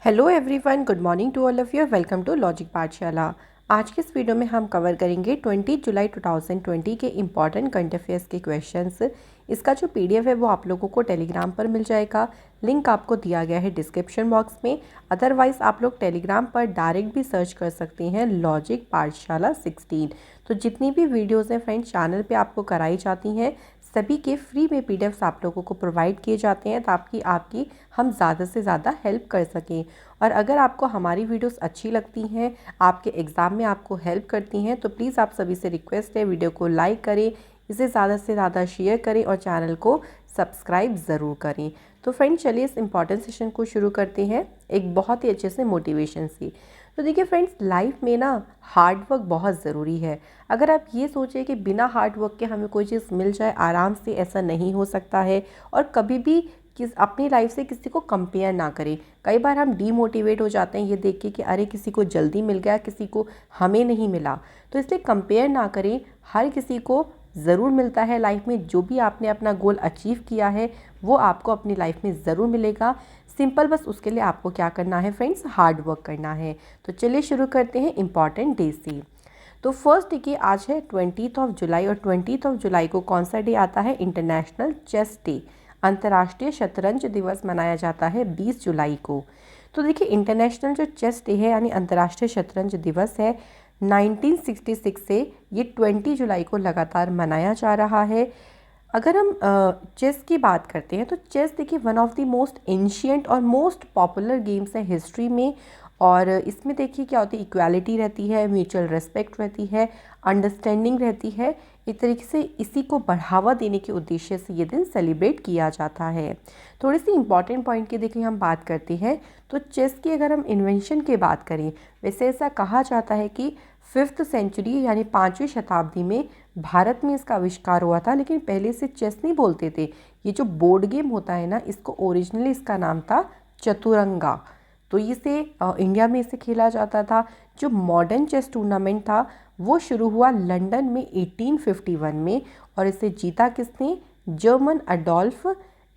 Hello everyone, good morning to all of you. Welcome to logic Pathshala. आज के इस video में हम कवर करेंगे 20 जुलाई 2020 के इम्पॉर्टेंट करंट अफेयर्स के क्वेश्चंस। इसका जो पीडीएफ है वो आप लोगों को टेलीग्राम पर मिल जाएगा। लिंक आपको दिया गया है डिस्क्रिप्शन बॉक्स में। अदरवाइज़ आप लोग टेलीग्राम पर डायरेक्ट भी सर्च कर सकते हैं लॉजिक पाठशाला 16। तो जितनी भी वीडियोज़ हैं फ्रेंड्स चैनल पर आपको कराई जाती हैं, सभी के फ्री में पीडीएफ्स आप लोगों को प्रोवाइड किए जाते हैं ताकि आपकी हम ज़्यादा से ज़्यादा हेल्प कर सकें। और अगर आपको हमारी वीडियोस अच्छी लगती हैं, आपके एग्ज़ाम में आपको हेल्प करती हैं, तो प्लीज़ आप सभी से रिक्वेस्ट है वीडियो को लाइक करें, इसे ज़्यादा से ज़्यादा शेयर करें और चैनल को सब्सक्राइब ज़रूर करें। तो फ्रेंड चलिए इस इम्पॉर्टेंट सेशन को शुरू करते हैं एक बहुत ही अच्छे से मोटिवेशन से। तो देखिए फ्रेंड्स, लाइफ में ना हार्ड वर्क बहुत ज़रूरी है। अगर आप ये सोचें कि बिना हार्ड वर्क के हमें कोई चीज़ मिल जाए आराम से, ऐसा नहीं हो सकता है। और कभी भी अपनी लाइफ से किसी को कंपेयर ना करें। कई बार हम डीमोटिवेट हो जाते हैं ये देख के कि अरे किसी को जल्दी मिल गया, किसी को हमें नहीं मिला। तो इसलिए कंपेयर ना करें, हर किसी को ज़रूर मिलता है लाइफ में। जो भी आपने अपना गोल अचीव किया है वो आपको अपनी लाइफ में ज़रूर मिलेगा। सिंपल, बस उसके लिए आपको क्या करना है फ्रेंड्स, हार्ड वर्क करना है। तो चलिए शुरू करते हैं इम्पॉर्टेंट डे से। तो फर्स्ट देखिए, आज है 20 जुलाई और 20 जुलाई को कौन सा डे आता है? इंटरनेशनल चेस डे, अंतर्राष्ट्रीय शतरंज दिवस मनाया जाता है 20 जुलाई को। तो देखिए इंटरनेशनल जो चेस डे है यानी अंतर्राष्ट्रीय शतरंज दिवस है, 1966 से ये 20 जुलाई को लगातार मनाया जा रहा है। अगर हम चेस की बात करते हैं तो चेस देखिए one of the most ancient और मोस्ट पॉपुलर गेम्स है हिस्ट्री में। और इसमें देखिए क्या होती है, इक्वालिटी रहती है, म्यूचुअल रिस्पेक्ट रहती है, अंडरस्टैंडिंग रहती है। एक तरीके से इसी को बढ़ावा देने के उद्देश्य से ये दिन सेलिब्रेट किया जाता है। थोड़ी सी इंपॉर्टेंट पॉइंट की देखिए हम बात करते हैं तो चेस की अगर हम इन्वेंशन की बात करें, वैसे ऐसा कहा जाता है कि 5th सेंचुरी यानी 5वीं शताब्दी में भारत में इसका आविष्कार हुआ था। लेकिन पहले से चेस नहीं बोलते थे, ये जो बोर्ड गेम होता है ना, इसको ओरिजिनली इसका नाम था चतुरंगा। तो इसे इंडिया में इसे खेला जाता था। जो मॉडर्न चेस टूर्नामेंट था वो शुरू हुआ लंदन में 1851 में, और इसे जीता किसने? जर्मन अडोल्फ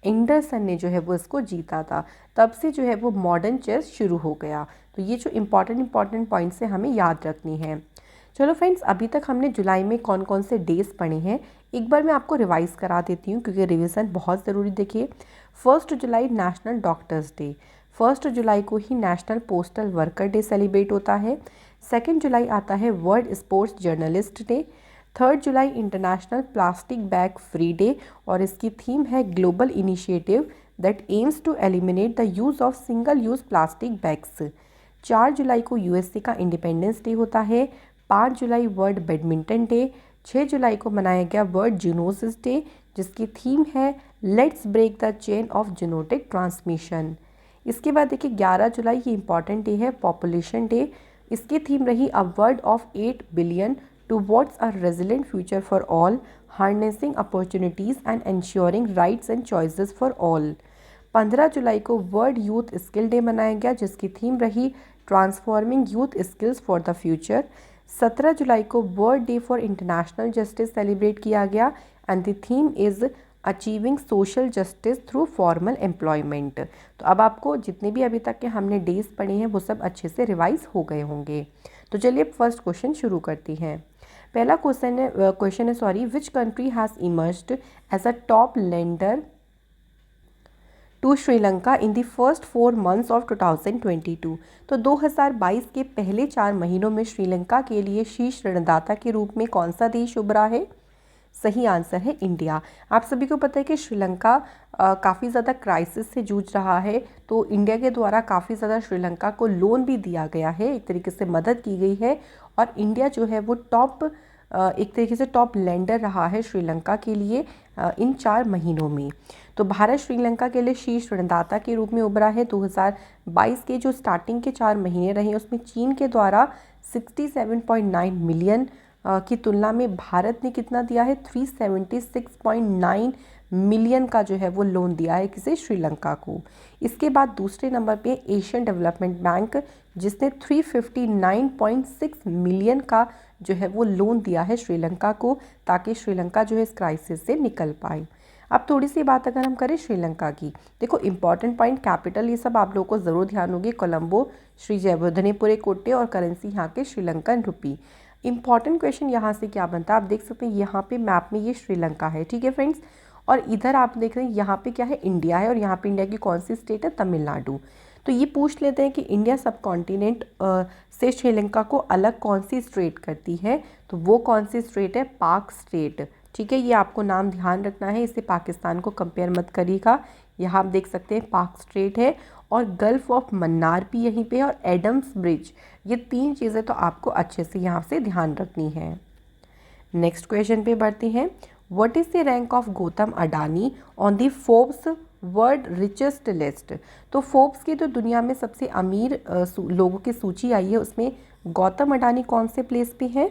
एंडरसन ने जो है वो इसको जीता था। तब से जो है वो मॉडर्न चेस शुरू हो गया। तो ये जो इम्पॉर्टेंट पॉइंट्स है हमें याद रखनी है। चलो फ्रेंड्स, अभी तक हमने जुलाई में कौन कौन से डेज पढ़े हैं एक बार मैं आपको रिवाइज करा देती हूँ, क्योंकि रिवीजन बहुत ज़रूरी। देखिए 1 जुलाई नेशनल डॉक्टर्स डे, 1 जुलाई को ही national postal worker day celebrate होता है। 2 जुलाई आता है वर्ल्ड स्पोर्ट्स जर्नलिस्ट डे। 3 जुलाई international plastic bag free day, और इसकी थीम है global initiative that aims to eliminate the use of single use plastic bags. 4 जुलाई को यूएसए का इंडिपेंडेंस डे होता है। 5 जुलाई वर्ल्ड बैडमिंटन डे। 6 जुलाई को मनाया गया वर्ल्ड जूनोसिस डे, जिसकी थीम है let's break the chain of zoonotic transmission. इसके बाद देखिए 11 जुलाई ये इंपॉर्टेंट डे है, पॉपुलेशन डे। इसकी थीम रही a world of 8 billion towards a resilient future for all, harnessing opportunities and ensuring rights and choices for all. 15 जुलाई को वर्ल्ड यूथ स्किल डे मनाया गया, जिसकी थीम रही transforming youth skills for the future. 17 जुलाई को world day for international justice celebrate किया गया, and the theme is achieving social justice through formal employment. तो अब आपको जितने भी अभी तक के हमने डेज पढ़े हैं वो सब अच्छे से रिवाइज हो गए होंगे। तो चलिए फर्स्ट क्वेश्चन शुरू करती हैं। पहला क्वेश्चन है which country has emerged as a top lender to Sri Lanka in the first 4 months of 2022। तो 2022 के पहले 4 महीनों में श्रीलंका के लिए शीर्ष ऋणदाता के रूप में कौन सा देश उभरा है? सही आंसर है इंडिया। आप सभी को पता है कि श्रीलंका काफ़ी ज़्यादा क्राइसिस से जूझ रहा है, तो इंडिया के द्वारा काफ़ी ज़्यादा श्रीलंका को लोन भी दिया गया है, एक तरीके से मदद की गई है। और इंडिया जो है वो एक तरीके से टॉप लेंडर रहा है श्रीलंका के लिए इन 4 महीनों में। तो भारत श्रीलंका के लिए शीर्ष ऋणदाता के रूप में उभरा है। 2022 के जो स्टार्टिंग के 4 महीने रहे उसमें चीन के द्वारा 67.9 मिलियन की तुलना में भारत ने कितना दिया है? 376.9 मिलियन का जो है वो लोन दिया है किसे? श्रीलंका को। इसके बाद दूसरे नंबर पे एशियन डेवलपमेंट बैंक, जिसने 359.6 मिलियन का जो है वो लोन दिया है श्रीलंका को, ताकि श्रीलंका जो है इस क्राइसिस से निकल पाए। अब थोड़ी सी बात अगर हम करें श्रीलंका की, देखो इंपॉर्टेंट पॉइंट, कैपिटल ये सब आप लोगों को ज़रूर ध्यान होगी, कोलंबो, श्री जयवर्धनेपुरे कोट्टे, और करेंसी यहाँ के श्रीलंकन रुपी। इंपॉर्टेंट क्वेश्चन यहाँ से क्या बनता है, आप देख सकते हैं यहाँ पे मैप में ये श्रीलंका है, ठीक है फ्रेंड्स, और इधर आप देख रहे हैं यहाँ पे क्या है, इंडिया है, और यहाँ पे इंडिया की कौन सी स्टेट है, तमिलनाडु। तो ये पूछ लेते हैं कि इंडिया सब कॉन्टिनेंट से श्रीलंका को अलग कौन सी स्टेट करती है, तो वो कौन सी स्टेट है, पाक स्टेट, ठीक है। ये आपको नाम ध्यान रखना है, इससे पाकिस्तान को कंपेयर मत करिएगा। यहाँ आप देख सकते हैं पाक स्टेट है, और गल्फ ऑफ मन्नार भी यहीं पे है, और एडम्स ब्रिज, ये 3 चीज़ें तो आपको अच्छे से यहाँ से ध्यान रखनी है। नेक्स्ट क्वेश्चन पे बढ़ते हैं। What is the rank of Gautam Adani on the Forbes world richest list. तो फोर्ब्स की जो दुनिया में सबसे अमीर लोगों की सूची आई है, उसमें गौतम अडानी कौन से प्लेस पे है,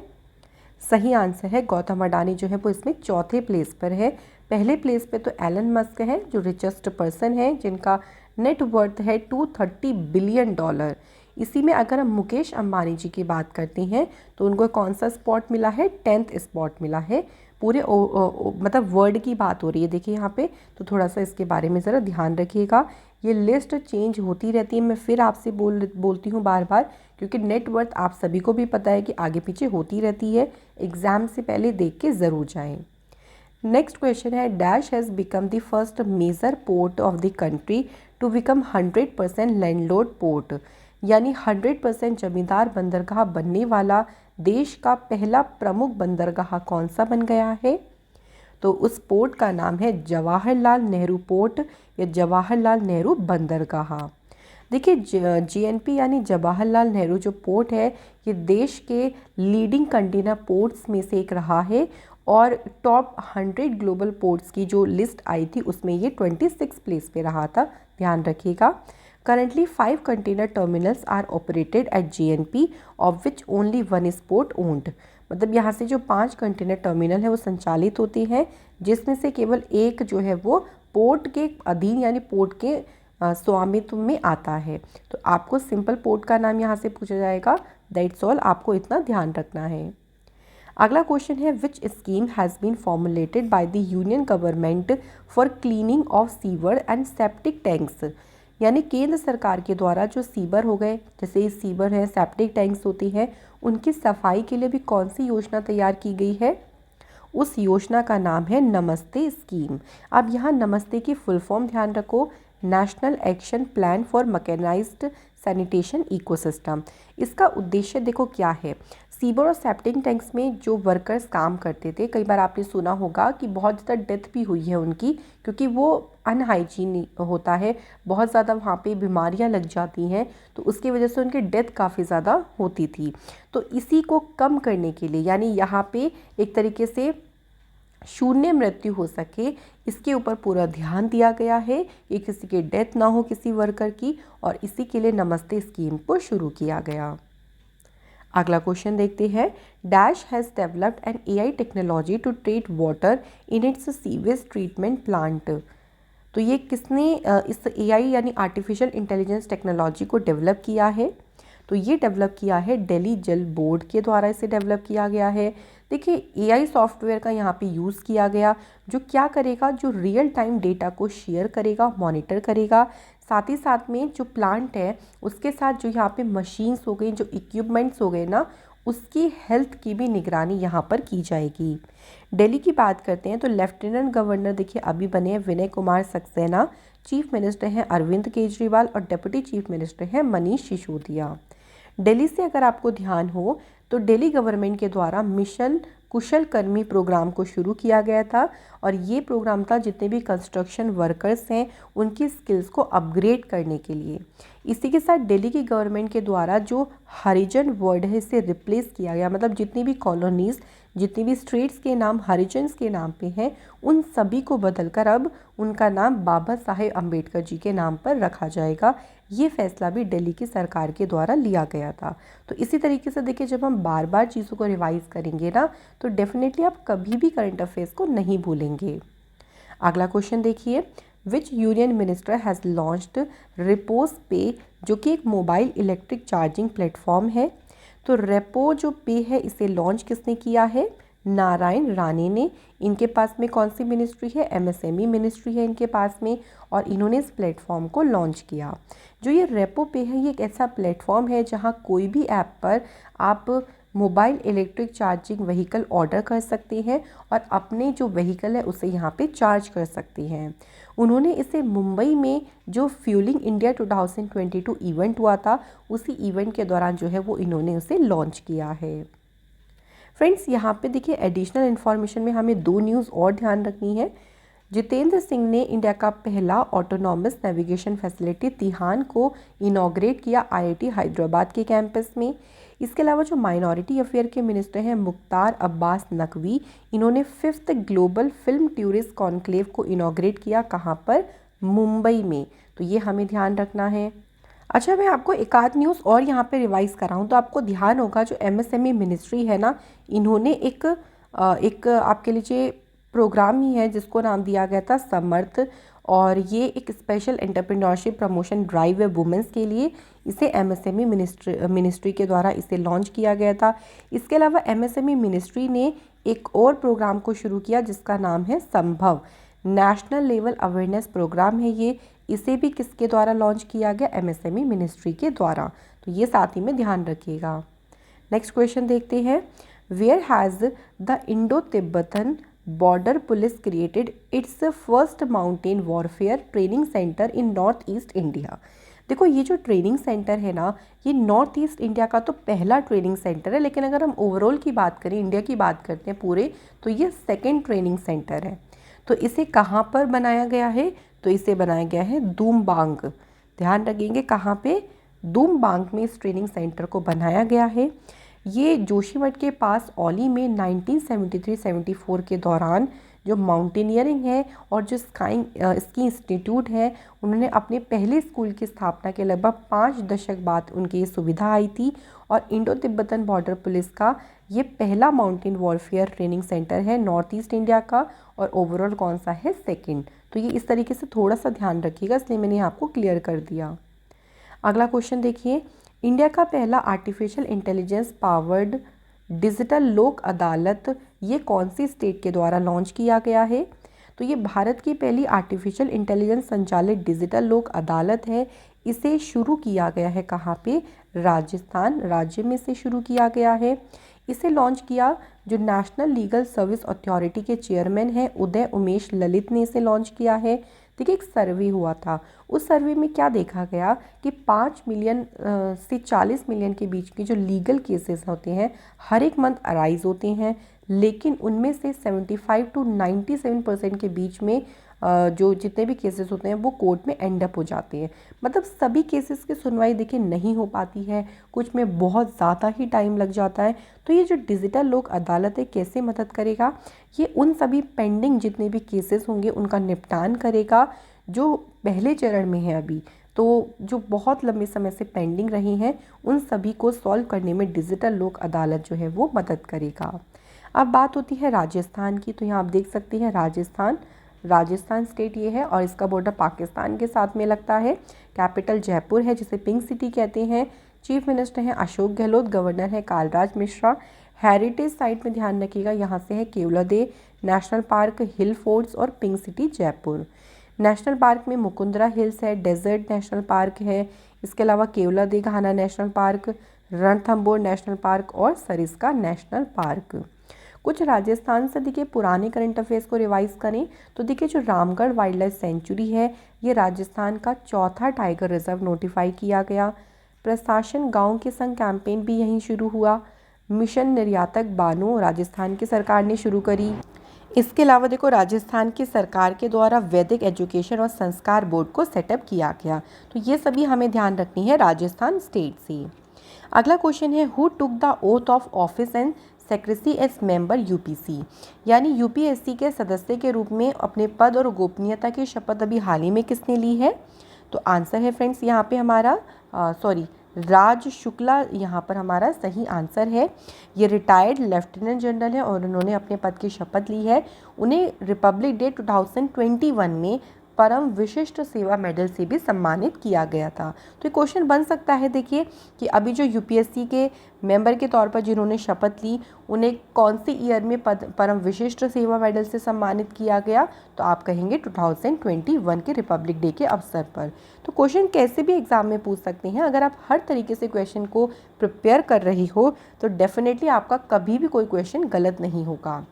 सही आंसर है गौतम अडानी जो है वो इसमें चौथे प्लेस पर है। पहले प्लेस पे तो एलन मस्क है जो रिचेस्ट पर्सन है, जिनका नेट वर्थ है $230 बिलियन। इसी में अगर हम मुकेश अंबानी जी की बात करते हैं तो उनको कौन सा स्पॉट मिला है, 10th स्पॉट मिला है। पूरे मतलब वर्ल्ड की बात हो रही है, देखिए यहाँ पे, तो थोड़ा सा इसके बारे में ज़रा ध्यान रखिएगा। ये लिस्ट चेंज होती रहती है, मैं फिर आपसे बोलती हूँ बार बार, क्योंकि नेटवर्थ आप सभी को भी पता है कि आगे पीछे होती रहती है, एग्ज़ाम से पहले देख के ज़रूर जाएं। नेक्स्ट क्वेश्चन है, dash has become the first major port of the country to become 100% landlord port, यानी 100% जमींदार बंदरगाह बनने वाला देश का पहला प्रमुख बंदरगाह कौन सा बन गया है, तो उस पोर्ट का नाम है जवाहरलाल नेहरू पोर्ट या जवाहरलाल नेहरू बंदरगाह। देखिए JNP यानी जवाहरलाल नेहरू जो पोर्ट है, ये देश के लीडिंग कंटेनर पोर्ट्स में से एक रहा है, और टॉप 100 ग्लोबल पोर्ट्स की जो लिस्ट आई थी उसमें ये 26 प्लेस पे रहा था, ध्यान रखिएगा। Currently 5 container terminals are operated at JNP, of which only 1 is port owned। मतलब यहाँ से जो 5 कंटेनर टर्मिनल है वो संचालित होते हैं, जिसमें से केवल एक जो है वो पोर्ट के अधीन यानी पोर्ट के स्वामित्व में आता है। तो आपको सिंपल पोर्ट का नाम यहाँ से पूछा जाएगा, दैट्स ऑल, आपको इतना ध्यान रखना है। अगला क्वेश्चन है, which scheme has been formulated by the union government for cleaning of sewer and septic tanks, यानी केंद्र सरकार के द्वारा जो सीवर हो गए, जैसे सीवर है, सेप्टिक टैंक्स होती हैं, उनकी सफाई के लिए भी कौन सी योजना तैयार की गई है, उस योजना का नाम है नमस्ते स्कीम। अब यहाँ नमस्ते की फुल फॉर्म ध्यान रखो, national action plan for mechanised sanitation ecosystem. इसका उद्देश्य देखो क्या है, सीवर और सेप्टिक टैंक्स में जो वर्कर्स काम करते थे, कई बार आपने सुना होगा कि बहुत ज़्यादा डेथ भी हुई है उनकी, क्योंकि वो अनहाइजीन होता है, बहुत ज़्यादा वहाँ पे बीमारियाँ लग जाती हैं, तो उसकी वजह से उनकी डेथ काफ़ी ज़्यादा होती थी। तो इसी को कम करने के लिए, यानी यहाँ पे एक तरीके से शून्य मृत्यु हो सके, इसके ऊपर पूरा ध्यान दिया गया है कि किसी की डेथ ना हो किसी वर्कर की, और इसी के लिए नमस्ते स्कीम को शुरू किया गया। अगला क्वेश्चन देखते हैं, dash has developed an AI technology to treat water in its sewage treatment plant. तो ये किसने इस AI यानी आर्टिफिशियल इंटेलिजेंस टेक्नोलॉजी को डेवलप किया है, तो ये डेवलप किया है दिल्ली जल बोर्ड के द्वारा, इसे डेवलप किया गया है। देखिए AI सॉफ्टवेयर का यहाँ पे यूज़ किया गया, जो क्या करेगा, जो रियल टाइम डेटा को शेयर करेगा, मॉनिटर करेगा, साथ ही साथ में जो प्लांट है उसके साथ जो यहाँ पे मशीन्स हो गई, जो इक्विपमेंट्स हो गए ना, उसकी हेल्थ की भी निगरानी यहाँ पर की जाएगी। दिल्ली की बात करते हैं तो लेफ्टिनेंट गवर्नर देखिए अभी बने हैं विनय कुमार सक्सेना, चीफ मिनिस्टर हैं अरविंद केजरीवाल, और डिप्टी चीफ मिनिस्टर हैं मनीष सिसोदिया। दिल्ली से अगर आपको ध्यान हो तो दिल्ली गवर्नमेंट के द्वारा मिशन कुशल कर्मी प्रोग्राम को शुरू किया गया था, और ये प्रोग्राम था जितने भी कंस्ट्रक्शन वर्कर्स हैं उनकी स्किल्स को अपग्रेड करने के लिए। इसी के साथ दिल्ली की गवर्नमेंट के द्वारा जो हरिजन वर्ड है इसे रिप्लेस किया गया, मतलब जितनी भी कॉलोनीज़, जितनी भी स्ट्रीट्स के नाम हरिजन्स के नाम पे हैं, उन सभी को बदलकर अब उनका नाम बाबा साहेब अम्बेडकर जी के नाम पर रखा जाएगा। ये फैसला भी दिल्ली की सरकार के द्वारा लिया गया था। तो इसी तरीके से देखिए, जब हम बार बार चीज़ों को रिवाइज करेंगे ना, तो डेफिनेटली आप कभी भी करंट अफेयर्स को नहीं भूलेंगे। अगला क्वेश्चन देखिए, विच union minister has launched repose पे, जो कि एक मोबाइल इलेक्ट्रिक चार्जिंग प्लेटफॉर्म है। तो रेपो जो पे है इसे लॉन्च किसने किया है, नारायण राणे ने। इनके पास में कौन सी मिनिस्ट्री है? एमएसएमई मिनिस्ट्री है इनके पास में, और इन्होंने इस प्लेटफॉर्म को लॉन्च किया। जो ये रेपो पे है, ये एक ऐसा प्लेटफॉर्म है जहाँ कोई भी ऐप पर आप mobile electric charging vehicle order कर सकते हैं और अपने जो व्हीकल है उसे यहाँ पे चार्ज कर सकते हैं। उन्होंने इसे मुंबई में जो फ्यूलिंग इंडिया 2022 इवेंट हुआ था, उसी इवेंट के दौरान जो है वो इन्होंने उसे लॉन्च किया है। फ्रेंड्स, यहाँ पे देखिए एडिशनल इन्फॉर्मेशन में हमें दो न्यूज़ और ध्यान रखनी है। जितेंद्र सिंह ने इंडिया का पहला ऑटोनॉमस नेविगेशन फैसिलिटी तिहान को इनॉग्रेट किया आईआईटी हैदराबाद के कैंपस में। इसके अलावा जो माइनॉरिटी अफेयर के मिनिस्टर हैं मुख्तार अब्बास नकवी, इन्होंने 5th global film tourist conclave को इनॉग्रेट किया। कहाँ पर? मुंबई में। तो ये हमें ध्यान रखना है। अच्छा, मैं आपको एक आध न्यूज़ और यहाँ पे रिवाइज कराऊँ तो आपको ध्यान होगा, जो एमएसएमई मिनिस्ट्री है ना, इन्होंने एक आपके लीजिए प्रोग्राम ही है जिसको नाम दिया गया था समर्थ, और ये एक स्पेशल एंटरप्रेन्योरशिप प्रमोशन ड्राइव है वुमेंस के लिए। इसे एमएसएमई मिनिस्ट्री के द्वारा इसे लॉन्च किया गया था। इसके अलावा एमएसएमई मिनिस्ट्री ने एक और प्रोग्राम को शुरू किया जिसका नाम है संभव, नेशनल लेवल अवेयरनेस प्रोग्राम है ये। इसे भी किसके द्वारा लॉन्च किया गया? एमएसएमई मिनिस्ट्री के द्वारा। तो ये साथ ही में ध्यान रखिएगा। नेक्स्ट क्वेश्चन देखते हैं। Where has the Indo Tibetan border police created its first mountain warfare training centre in north east India? देखो, ये जो ट्रेनिंग सेंटर है ना, ये नॉर्थ ईस्ट इंडिया का तो पहला ट्रेनिंग सेंटर है, लेकिन अगर हम ओवरऑल की बात करें, इंडिया की बात करते हैं पूरे, तो ये सेकेंड ट्रेनिंग सेंटर है। तो इसे कहाँ पर बनाया गया है? तो इसे बनाया गया है दूमबांग। ध्यान रखेंगे, कहाँ पे? दूमबांग में इस ट्रेनिंग सेंटर को बनाया गया है। ये जोशीमठ के पास औली में 1973-74 के दौरान जो माउंटेनियरिंग है और जो स्की इंस्टीट्यूट है, उन्होंने अपने पहले स्कूल की स्थापना के लगभग 5 दशक बाद उनकी ये सुविधा आई थी। और इंडो तिब्बतन बॉर्डर पुलिस का ये पहला माउंटेन वॉरफेयर ट्रेनिंग सेंटर है नॉर्थ ईस्ट इंडिया का, और ओवरऑल कौन सा है? सेकंड। तो ये इस तरीके से थोड़ा सा ध्यान रखिएगा, इसलिए मैंने आपको क्लियर कर दिया। अगला क्वेश्चन देखिए। इंडिया का पहला आर्टिफिशियल इंटेलिजेंस पावर्ड डिजिटल लोक अदालत ये कौन सी स्टेट के द्वारा लॉन्च किया गया है? तो ये भारत की पहली आर्टिफिशियल इंटेलिजेंस संचालित डिजिटल लोक अदालत है। इसे शुरू किया गया है कहाँ पे? राजस्थान राज्य में से शुरू किया गया है। इसे लॉन्च किया जो नेशनल लीगल सर्विस अथॉरिटी के चेयरमैन हैं उदय उमेश ललित ने इसे लॉन्च किया है। देखिए, एक सर्वे हुआ था, उस सर्वे में क्या देखा गया कि 5 मिलियन से 40 मिलियन के बीच के जो लीगल केसेस होते हैं हर एक मंथ अराइज होते हैं, लेकिन उनमें से 75 to 97% के बीच में जो जितने भी केसेस होते हैं वो कोर्ट में एंड अप हो जाते हैं। मतलब सभी केसेस की सुनवाई देखिए नहीं हो पाती है, कुछ में बहुत ज़्यादा ही टाइम लग जाता है। तो ये जो डिजिटल लोक अदालत है कैसे मदद करेगा? ये उन सभी पेंडिंग जितने भी केसेस होंगे उनका निपटान करेगा जो पहले चरण में है अभी, तो जो बहुत लंबे समय से पेंडिंग रही हैं उन सभी को सॉल्व करने में डिजिटल लोक अदालत जो है वो मदद करेगा। अब बात होती है राजस्थान की, तो यहाँ आप देख सकते हैं राजस्थान स्टेट ये है और इसका बॉर्डर पाकिस्तान के साथ में लगता है। कैपिटल जयपुर है जिसे पिंक सिटी कहते हैं। चीफ मिनिस्टर हैं अशोक गहलोत, गवर्नर है कालराज मिश्रा। हेरिटेज साइट में ध्यान रखिएगा, यहाँ से है Keoladeo national park, hill forts और pink city Jaipur. National park में मुकुंदरा हिल्स है, डेजर्ट नेशनल पार्क है। इसके अलावा Keoladeo Ghana national park, Ranthambore national park और सरिस्का नेशनल पार्क। कुछ राजस्थान से देखिए पुराने करंट अफेयर्स को रिवाइज करें तो देखिए जो रामगढ़ वाइल्ड लाइफ सेंचुरी है ये राजस्थान का चौथा टाइगर रिजर्व नोटिफाई किया गया। प्रशासन गांव के संग कैंपेन भी यहीं शुरू हुआ। मिशन निर्यातक बानो राजस्थान की सरकार ने शुरू करी। इसके अलावा देखो राजस्थान की सरकार के द्वारा वैदिक एजुकेशन और संस्कार बोर्ड को सेटअप किया गया। तो ये सभी हमें ध्यान रखनी है राजस्थान स्टेट से। अगला क्वेश्चन है who took the oath of office and secrecy as member UPC, यानी यूपीएससी के सदस्य के रूप में अपने पद और गोपनीयता की शपथ अभी हाल ही में किसने ली है? तो आंसर है फ्रेंड्स यहाँ पे हमारा राज शुक्ला यहाँ पर हमारा सही आंसर है। ये रिटायर्ड लेफ्टिनेंट जनरल है और उन्होंने अपने पद की शपथ ली है। उन्हें रिपब्लिक डे 2021 में परम विशिष्ट सेवा मेडल से भी सम्मानित किया गया था। तो ये क्वेश्चन बन सकता है देखिए कि अभी जो यूपीएससी के मेंबर के तौर पर जिन्होंने शपथ ली उन्हें कौन सी ईयर में परम विशिष्ट सेवा मेडल से सम्मानित किया गया, तो आप कहेंगे 2021 के रिपब्लिक डे के अवसर पर। तो क्वेश्चन कैसे भी एग्जाम में पूछ सकते हैं, अगर आप हर तरीके से क्वेश्चन को प्रिपेयर कर रही हो तो डेफिनेटली आपका कभी भी कोई क्वेश्चन गलत नहीं होगा।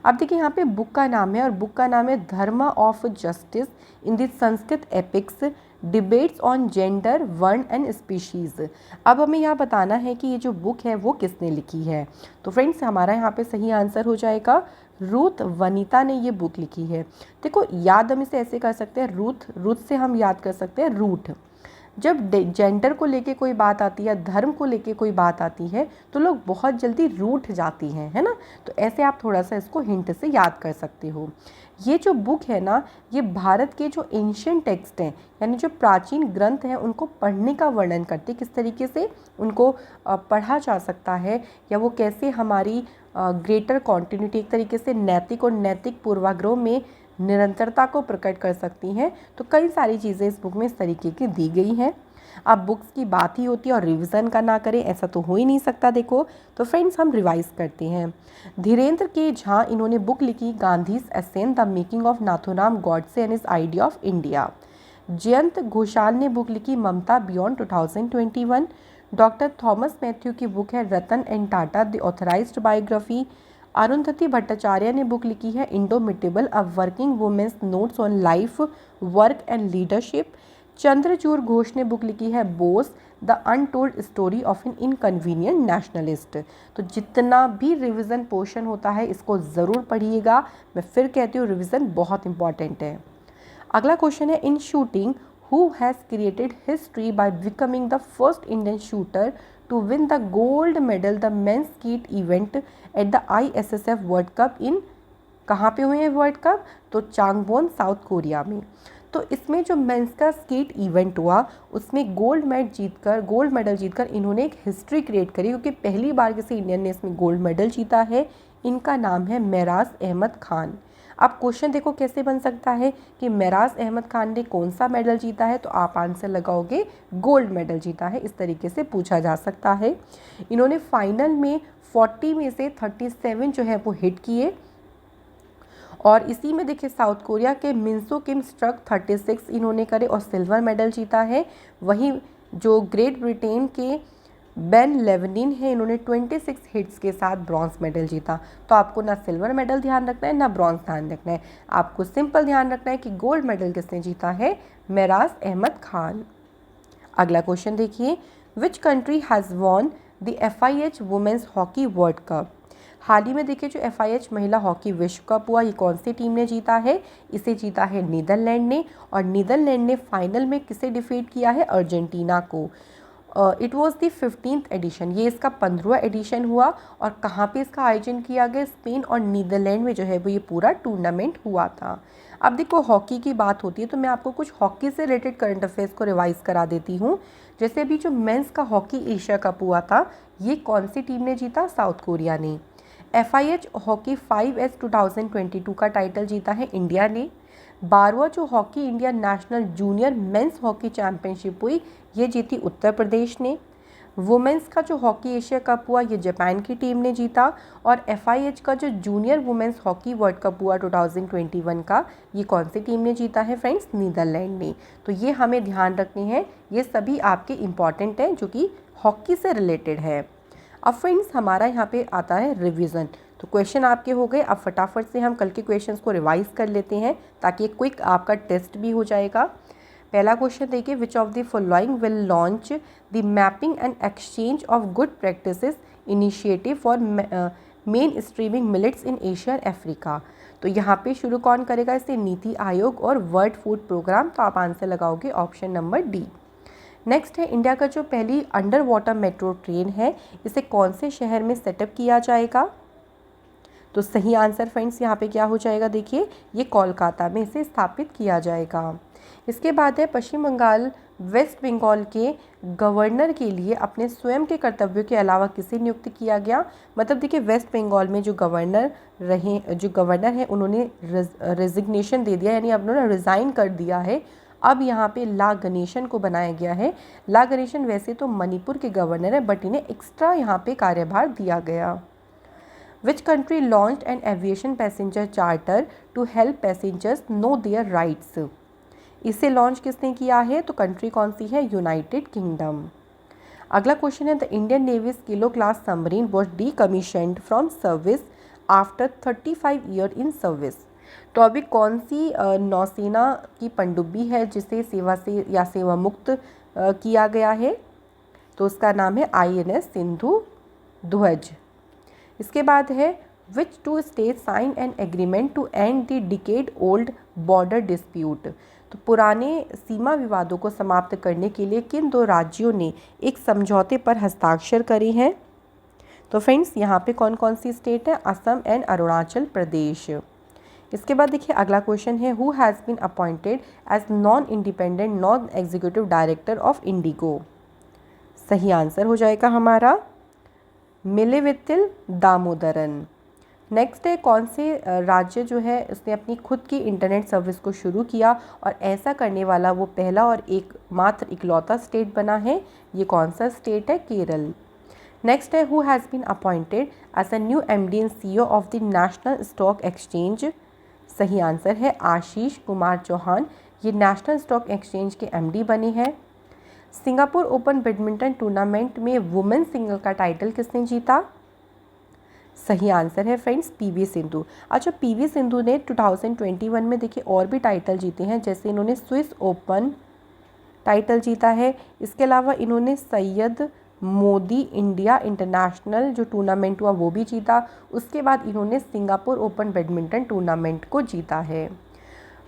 अब देखिए यहाँ पे बुक का नाम है और बुक का नाम है Dharma of justice in the Sanskrit epics debates on gender varna and species. अब हमें यहाँ बताना है कि ये जो बुक है वो किसने लिखी है। तो फ्रेंड्स हमारा यहाँ पे सही आंसर हो जाएगा रूथ वनीता ने ये बुक लिखी है। देखो याद हम इसे ऐसे कर सकते हैं, रूथ से हम याद कर सकते हैं रूठ। जब जेंडर को लेके कोई बात आती है, धर्म को लेके कोई बात आती है तो लोग बहुत जल्दी रूठ जाती हैं, है ना। तो ऐसे आप थोड़ा सा इसको हिंट से याद कर सकते हो। ये जो बुक है ना, ये भारत के जो एंशिएंट टेक्स्ट हैं यानी जो प्राचीन ग्रंथ हैं उनको पढ़ने का वर्णन करते, किस तरीके से उनको पढ़ा जा सकता है या वो कैसे हमारी ग्रेटर कॉन्टिन्यूटी एक तरीके से नैतिक और नैतिक पूर्वाग्रह में निरंतरता को प्रकट कर सकती हैं। तो कई सारी चीज़ें इस बुक में इस तरीके की दी गई हैं। अब बुक्स की बात ही होती है और रिवीजन का ना करें ऐसा तो हो ही नहीं सकता। देखो तो फ्रेंड्स हम रिवाइज करते हैं। धीरेन्द्र के झा इन्होंने बुक लिखी Gandhi's ascent the making of Nathuram Godse and his idea of India. Jayant Ghoshal ने बुक लिखी Mamata beyond 2021। Doctor Thomas Matthew की बुक है Ratan and Tata the authorised biography. Arundhati Bhattacharya ने बुक लिखी है indomitable a working women's notes on life work and leadership. Chandrachud Ghosh ने book लिखी है Bose the untold story of an inconvenient nationalist. तो जितना भी रिवीजन पोर्शन होता है इसको ज़रूर पढ़िएगा। मैं फिर कहती हूँ रिवीजन बहुत इंपॉर्टेंट है। अगला क्वेश्चन है इन shooting who has created history by becoming the first Indian shooter to win the gold medal the men's skeet event at the ISSF World Cup in कहाँ पे हुए हैं वर्ल्ड कप, तो Changwon south Korea में। तो इसमें जो mains का स्केट इवेंट हुआ उसमें गोल्ड मेडल जीतकर इन्होंने एक हिस्ट्री क्रिएट करी क्योंकि पहली बार किसी इंडियन ने इसमें गोल्ड मेडल जीता है। इनका नाम है मेराज अहमद खान। अब क्वेश्चन देखो कैसे बन सकता है कि मेराज अहमद खान ने कौन सा मेडल जीता है, तो आप आंसर लगाओगे गोल्ड मेडल जीता है, इस तरीके से पूछा जा सकता है। इन्होंने फाइनल में 40 में से 37 जो है वो हिट किए और इसी में देखिए साउथ कोरिया के मिन्सो किम स्ट्रक 36 इन्होंने करे और सिल्वर मेडल जीता है। वहीं जो ग्रेट ब्रिटेन के बेन लेवनिन है इन्होंने 26 हिट्स के साथ ब्रॉन्ज मेडल जीता। तो आपको ना सिल्वर मेडल ध्यान रखना है ना ब्रॉन्ज ध्यान रखना है, आपको सिंपल ध्यान रखना है कि गोल्ड मेडल किसने जीता है, मेराज अहमद खान। अगला क्वेश्चन देखिए which country has won the FIH women's hockey world cup. हाल ही में देखिए जो FIH महिला हॉकी विश्व कप हुआ ये कौन सी टीम ने जीता है, इसे जीता है नीदरलैंड ने और नीदरलैंड ने फाइनल में किसे डिफीट किया है, अर्जेंटीना को। It was the 15th addition, ये इसका 15वां एडिशन हुआ और कहाँ पे इसका आयोजन किया गया, स्पेन और नीदरलैंड में जो है वो ये पूरा टूर्नामेंट हुआ था। अब देखो हॉकी की बात होती है तो मैं आपको कुछ हॉकी से रिलेटेड करंट अफेयर्स को रिवाइज करा देती हूँ। जैसे अभी जो मेंस का हॉकी एशिया कप हुआ था ये कौन सी टीम ने जीता, साउथ कोरिया ने। FIH हॉकी 5S 2022 का टाइटल जीता है इंडिया ने। 12वां जो hockey India national junior men's hockey championship हुई ये जीती उत्तर प्रदेश ने। वुमेंस का जो हॉकी एशिया कप हुआ ये जापान की टीम ने जीता और FIH का जो junior women's hockey world cup हुआ 2021 का ये कौन सी टीम ने जीता है फ्रेंड्स, नीदरलैंड ने। तो ये हमें ध्यान रखने हैं, ये सभी आपके इम्पॉर्टेंट हैं जो कि हॉकी से रिलेटेड है। अब फ्रेंड्स हमारा यहाँ पे आता है रिवीजन। तो क्वेश्चन आपके हो गए, अब फटाफट से हम कल के क्वेश्चंस को रिवाइज कर लेते हैं ताकि एक क्विक आपका टेस्ट भी हो जाएगा। पहला क्वेश्चन देखिए which of the following will launch the mapping and exchange of good practices initiative for main streaming millets in Asia and Africa. तो यहाँ पे शुरू कौन करेगा इसे, नीति आयोग और वर्ल्ड फूड प्रोग्राम। तो आप आंसर लगाओगे ऑप्शन नंबर डी। नेक्स्ट है इंडिया का जो पहली अंडर वाटर मेट्रो ट्रेन है इसे कौन से शहर में सेटअप किया जाएगा। तो सही आंसर फ्रेंड्स यहाँ पे क्या हो जाएगा, देखिए ये कोलकाता में इसे स्थापित किया जाएगा। इसके बाद है पश्चिम बंगाल वेस्ट बंगाल के गवर्नर के लिए अपने स्वयं के कर्तव्यों के अलावा किसे नियुक्त किया गया। मतलब देखिए वेस्ट बंगाल में जो गवर्नर है उन्होंने रेजिग्नेशन दे दिया, यानी अब उन्होंने रिज़ाइन कर दिया है। अब यहाँ पे ला गणेशन को बनाया गया है। ला गणेशन वैसे तो मणिपुर के गवर्नर है, बट इन्हें एक्स्ट्रा यहाँ पे कार्यभार दिया गया। Which country launched an aviation passenger charter to help passengers know their rights? इसे लॉन्च किसने किया है, तो कंट्री कौन सी है, यूनाइटेड किंगडम। अगला क्वेश्चन है the Indian navy's kilo class submarine was decommissioned from service after 35 year in service. तो अभी कौन सी नौसेना की पनडुब्बी है जिसे सेवा से या सेवा मुक्त किया गया है, तो उसका नाम है INS सिंधु ध्वज। इसके बाद है which two state sign an agreement to end the decade old border dispute. तो पुराने सीमा विवादों को समाप्त करने के लिए किन दो राज्यों ने एक समझौते पर हस्ताक्षर करे हैं। तो फ्रेंड्स यहाँ पे कौन कौन सी स्टेट है, असम एंड अरुणाचल प्रदेश। इसके बाद देखिए अगला क्वेश्चन है who has been appointed as non independent non executive director of IndiGo. सही आंसर हो जाएगा हमारा मिलेवितिल दामोदरन। नेक्स्ट है कौन से राज्य जो है उसने अपनी खुद की इंटरनेट सर्विस को शुरू किया और ऐसा करने वाला वो पहला और एकमात्र इकलौता स्टेट बना है, ये कौन सा स्टेट है, केरल। नेक्स्ट है who has been appointed as a new MD and CEO of the national stock exchange. सही आंसर है आशीष कुमार चौहान, ये नेशनल स्टॉक एक्सचेंज के MD बने हैं। सिंगापुर ओपन बैडमिंटन टूर्नामेंट में वुमेन सिंगल का टाइटल किसने जीता। सही आंसर है फ्रेंड्स PV सिंधु। अच्छा PV सिंधु ने 2021 में देखिए और भी टाइटल जीते हैं, जैसे इन्होंने स्विस ओपन टाइटल जीता है। इसके अलावा इन्होंने सैयद मोदी इंडिया इंटरनेशनल जो टूर्नामेंट हुआ वो भी जीता। उसके बाद इन्होंने सिंगापुर ओपन बैडमिंटन टूर्नामेंट को जीता है।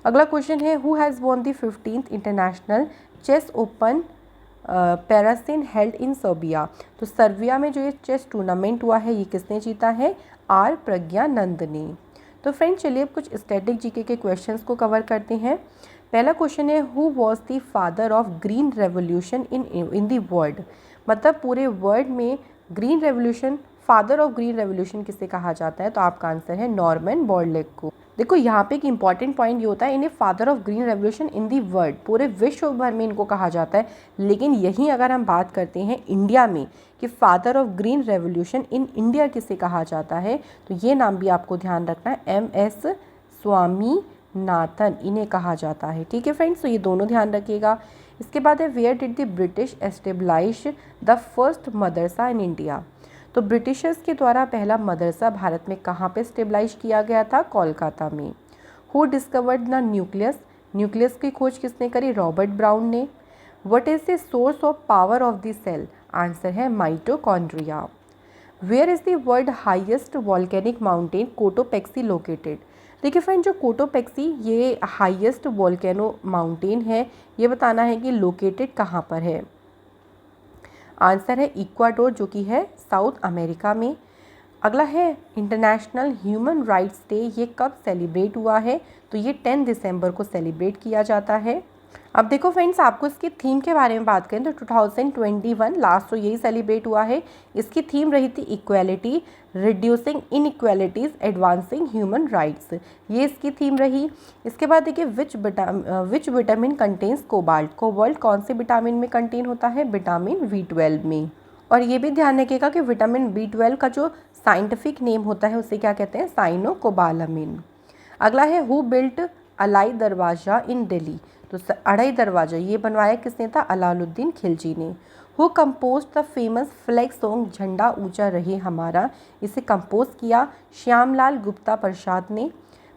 अगला क्वेश्चन है who has won the 15th international chess open Paracin held in Serbia. तो सर्बिया में जो ये चेस टूर्नामेंट हुआ है ये किसने जीता है, R प्रज्ञानंद ने। तो फ्रेंड्स चलिए अब कुछ स्टैटिक जीके के क्वेश्चंस को कवर करते हैं। पहला क्वेश्चन है who was the father of green revolution in the world. मतलब पूरे वर्ल्ड में green revolution, father of green revolution किसे कहा जाता है, तो आपका आंसर है नॉर्मन बोरलैग को। देखो यहाँ पे एक इंपॉर्टेंट पॉइंट ये होता है, इन्हें father of green revolution in the world, पूरे विश्व भर में इनको कहा जाता है। लेकिन यहीं अगर हम बात करते हैं इंडिया में कि father of green revolution in India किसे कहा जाता है, तो ये नाम भी आपको ध्यान रखना है, MS स्वामीनाथन इन्हें कहा जाता है। ठीक है फ्रेंड्स, तो ये दोनों ध्यान रखिएगा। इसके बाद है where did the British establish the first madrasa in India. तो ब्रिटिशर्स के द्वारा पहला मदरसा भारत में कहाँ पे स्टेबलाइज किया गया था, कोलकाता में। Who discovered the nucleus, nucleus की खोज किसने करी, रॉबर्ट ब्राउन ने। What is the source of power of the cell, answer है mitochondria. Where is the world highest volcanic mountain Cotopaxi located. देखिए फ्रेंड जो कोटोपेक्सी ये हाईएस्ट वॉल्केनो माउंटेन है, ये बताना है कि लोकेटेड कहाँ पर है। आंसर है इक्वाडोर जो कि है साउथ अमेरिका में। अगला है इंटरनेशनल ह्यूमन राइट्स डे, ये कब सेलिब्रेट हुआ है, तो ये 10 दिसंबर को सेलिब्रेट किया जाता है। अब देखो फ्रेंड्स आपको इसकी थीम के बारे में बात करें तो 2021 लास्ट तो यही सेलिब्रेट हुआ है। इसकी थीम रही थी equality, reducing inequalities, advancing human rights, ये इसकी थीम रही। इसके बाद देखिए which vitamin contains cobalt, cobalt कौन से विटामिन में कंटेन होता है, विटामिन B12 में। और ये भी ध्यान रखिएगा कि विटामिन B12 का जो साइंटिफिक नेम होता है उसे क्या कहते हैं, साइनोकोबालामिन। अगला है हु बिल्ट अलाई दरवाज़ा इन दिल्ली, तो अढ़ाई दरवाज़ा ये बनवाया किसने था, अलाउद्दीन खिलजी ने। Who compose the famous flag song झंडा ऊंचा रहे हमारा, इसे कंपोज किया श्यामलाल गुप्ता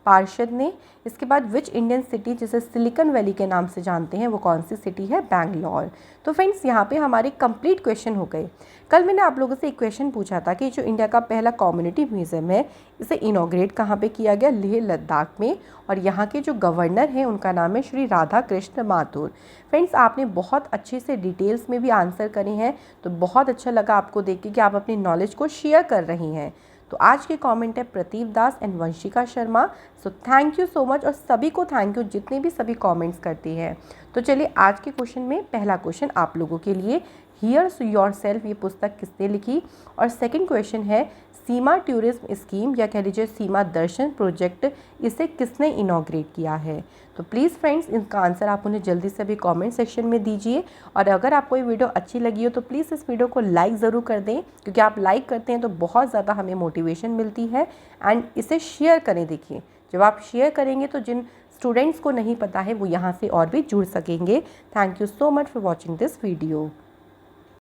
पार्षद ने। इसके बाद विच इंडियन सिटी जिसे सिलिकॉन वैली के नाम से जानते हैं वो कौन सी सिटी है, बैंगलोर। तो फ्रेंड्स यहाँ पे हमारे कंप्लीट क्वेश्चन हो गए। कल मैंने आप लोगों से एक क्वेश्चन पूछा था कि जो इंडिया का पहला कम्युनिटी म्यूजियम है इसे इनॉग्रेट कहाँ पे किया गया, लेह लद्दाख में, और यहाँ के जो गवर्नर हैं उनका नाम है श्री राधा कृष्ण माथुर। फ्रेंड्स आपने बहुत अच्छे से डिटेल्स में भी आंसर करे हैं, तो बहुत अच्छा लगा आपको देख के कि आप अपनी नॉलेज को शेयर कर रही हैं। तो आज के कमेंट है Prateep Das and Vanshika Sharma. So thank you so much, और सभी को थैंक यू जितने भी सभी कमेंट्स करते हैं। तो चलिए आज के क्वेश्चन में पहला क्वेश्चन आप लोगों के लिए, हियर योरसेल्फ ये पुस्तक किसने लिखी। और सेकंड क्वेश्चन है सीमा टूरिज्म स्कीम या कह लीजिए सीमा दर्शन प्रोजेक्ट, इसे किसने इनॉग्रेट किया है। तो प्लीज़ फ्रेंड्स इनका आंसर आप उन्हें जल्दी से अभी कमेंट सेक्शन में दीजिए। और अगर आपको ये वीडियो अच्छी लगी हो तो प्लीज़ इस वीडियो को लाइक ज़रूर कर दें, क्योंकि आप लाइक करते हैं तो बहुत ज़्यादा हमें मोटिवेशन मिलती है। एंड इसे शेयर करें। देखिए जब आप शेयर करेंगे तो जिन स्टूडेंट्स को नहीं पता है वो यहाँ से और भी जुड़ सकेंगे। Thank you so much for watching this video.